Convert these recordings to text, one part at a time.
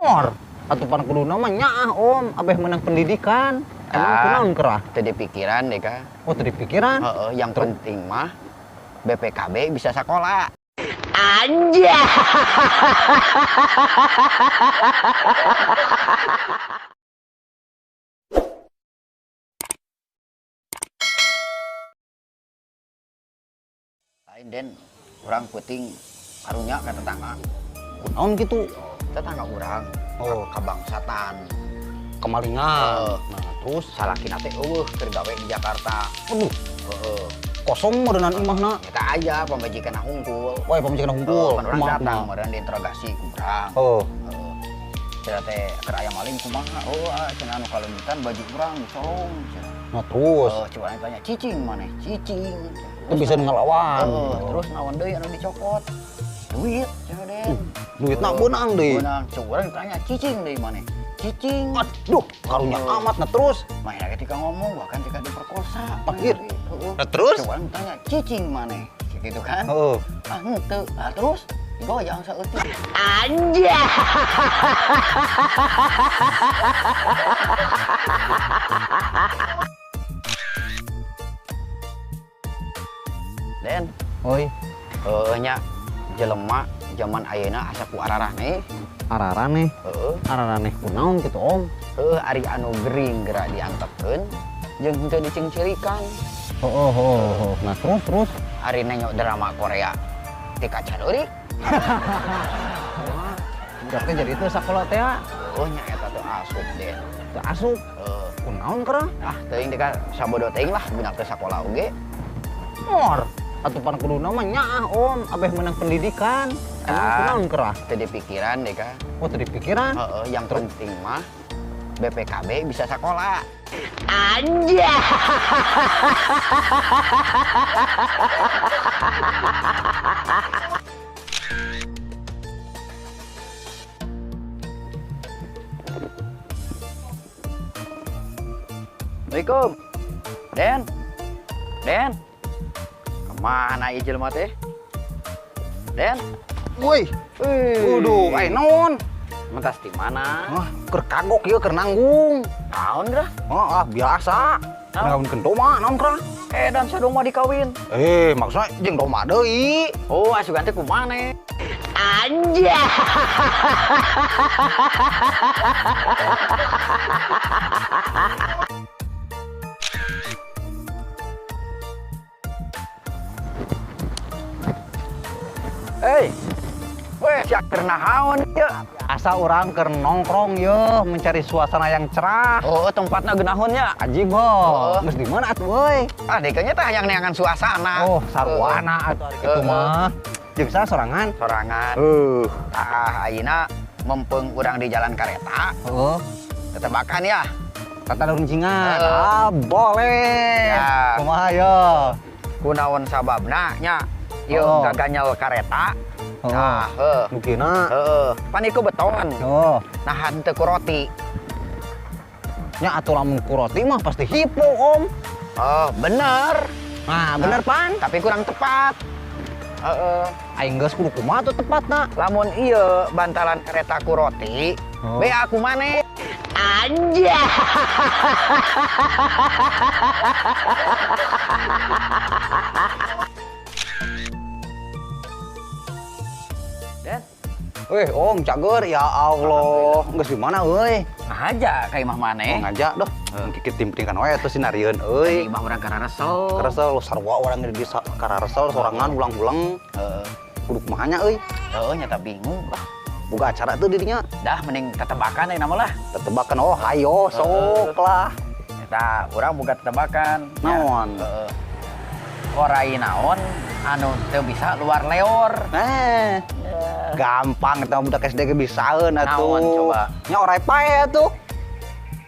Mor, atupan kudu nama nyaah om, abeh menang pendidikan. Emang kunaon kerah? Tadi pikiran deh kak. Oh tadi pikiran? Yang penting mah BPKB bisa sekolah. Anja. Lain den, orang puting karunya ke tetangga. Kunaon gitu? Tetangga orang, kebangsatan. Kemalingan. Nah terus Salaki nate kergawe di Jakarta. Aduh, kosong modenan imahna. Kita aja pembajikan hungkul. Wah, pembajikan hungkul. Orang datang, orang diinterogasi kurang. Cina teh keur aya maling kumaha? Cenah anu kalemitan baju urang dicolong. Nah terus Coba tanya cicing maneh? Cicing. itu bisa ngelawan. Terus naon deui anu dicopot? Duit, cenah Den. Duitna beunang deui. Beunang, coba urang tanya cicing deui maneh? Cicing. Aduh, karunya amat. Nah terus Main ketika ngomong bahkan ketika diperkosa. Pakir. Nah terus Coba urang tanya cicing maneh? Gitu kan? Henteu. Nah terus goyang saeutik. Anja. Den, Oi, nya jelema zaman ayeuna asa ku ararane. araraneh. Araraneh kunaon gitu om? Ari anu gering gerak diantepkeun jeung henteu dicengcirikan. Nah terus Ari nengok drama Korea ti kaca leurik. berarti jadi itu sakola teh Nya eta teh asup Den. teu asup. Kunaon kerah? Teuing teh sabodo teuing lah budak teh sakola oge. Mor, atupan kudu nama nyaah om, abeh menang pendidikan. Emang kunaon kerah? Teu dipikiran deh Kak. Oh tadi pikiran? Yang penting mah BPKB bisa sekolah. Anja. Assalamualaikum. Den. Kemana ieu jelema teh? Den. Woi, waduh, non. Mentas di mana? Keur kagok ieu keur nanggung. Naon dah? Biasa. Ngawinkeun doma naon kerah? Dan sadoma dikawin. Maksudnya jeung doma deui. Asugan teh kumane? Anja. Sia keur naon ieu? Asa orang keur nongkrong yeuh mencari suasana yang cerah. Tempatna geunahun nya. Aji go. Geus di mana atuh euy? Dekeunya teh hayang neangan suasana. Sarwana atuh kitu mah. Jeung saha sorangan? Sorangan. Ayeuna mempeng urang di jalan kareta. Tetebakan ya. Kata runcingan. Boleh. Ya. Kumaha yo? Kunaon sababna nya? Ieu gaganyal kareta. Mungkinna. Pan iku beton. Nahan teu ku roti. Nya atuh lamun ku roti mah pasti hipo, Om. Bener. Nah, bener pan. Tapi kurang tepat. Aing geus kudu kumaha tuh tepatna. Lamun ieu bantalan kereta ku roti, bea aku maneh. Anja. Den. Om, cager ya Allah. Geus di mana euy? Aja ka imah maneh. Ngajak doh. Kikit timpringan we atuh sinarieun euy. Imah urang kararesel. Kararesel sarua urang di kararesel sorangan ulang-ulang. Kudu kumaha nya euy? Nyata bingung lah. Boga acara tuh dirinya. Dah mending tetebakan ayeuna mah lah. Tetebakan hayo sok lah. Eta urang boga tetebakan. Naon? Orai naon anu teu bisa luar leor. Gampang eta budak SD ge bisaeun atuh. Naon coba? Nya orai pae atuh.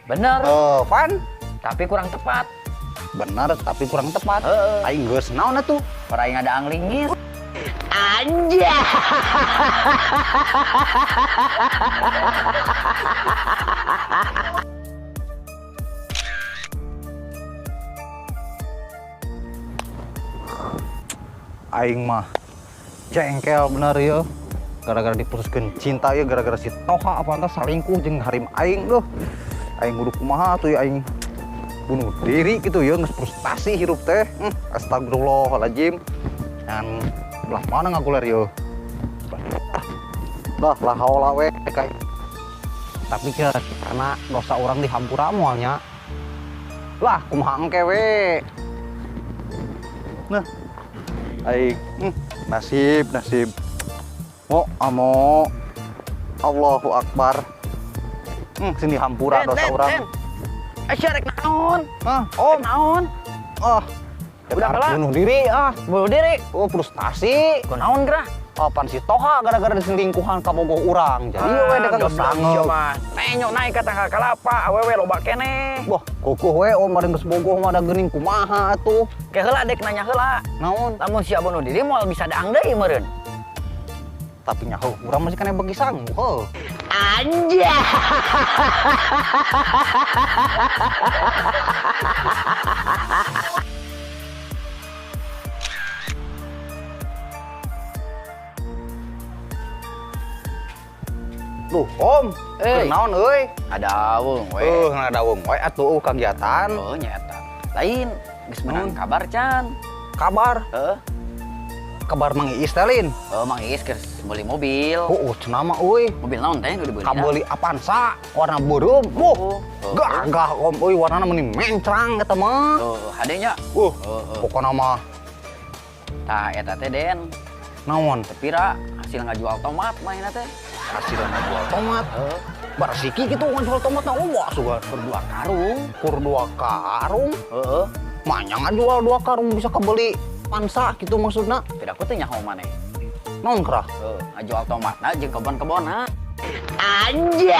Bener. Pan. Tapi kurang tepat. Bener, tapi kurang tepat. Aing geus naon atuh? Orai ngadaang linggis. Anja. Aing mah jengkel bener ya. gara-gara diputuskeun cinta ya gara-gara si Toha apa entah salingkuh jeung harim aing duh. Aing kudu kumaha tuh ya aing bunuh diri gitu ya geus frustasi hirup teh. Astagfirullahaladzim. Dan belah mana ngaguler ya. Lah lah haula we kayak. Tapi karena dosa orang dihampura moalnya. Lah kumaha engke we. Nah. Aing nasib. Amo Allahu Akbar. Sini hampura dosa orang. Syarek naon? Om Naon? Udah kalah. bunuh diri Bunuh diri. Oh frustasi. Kunaon gerah? Apaan si Toha gara-gara diselingkuhan ka bogoh urang. Jadi we deket sangeuk. Nenyok naik ka tanggal kalapa, awewe loba keneh. Wah, kukuh we om bareng geus bogoh mah da geuning kumaha atuh. Ke heula dek nanya heula. Naon? Lamun sia bunuh diri moal bisa daang deui meureun. Tapi nyaho urang masih kena bagi sanggup. Heuh. Anja. Duh, Om. Naon euy? Ada weung we. Ngadaweung we atuh kegiatan. Oh nyata. Lain geus menang kabar can. Kabar. Kabar Mang Iis teh lin. Mang Iis geus meuli mobil. Cenah mah euy. Mobil naon teh nu dibeli? Kabeuli Avanza warna beureum. Gagah Om euy warnana meni mencrang eta mah. Hadenya. Pokona mah. Tah eta teh Den. Naon? Tepira hasil ngajual tomat mainna teh. Hasil ngajual tomat. Barsiki gitu ngajual tomat na loba sugan. Per 2 karung. Kur 2 karung. Heeh. Manya ngajual 2 karung bisa kebeli pansa gitu maksudna. Tidak aku teh nyaho maneh. Naon kerah? Ngajual tomatna jeung kebon-kebonna. Anjay.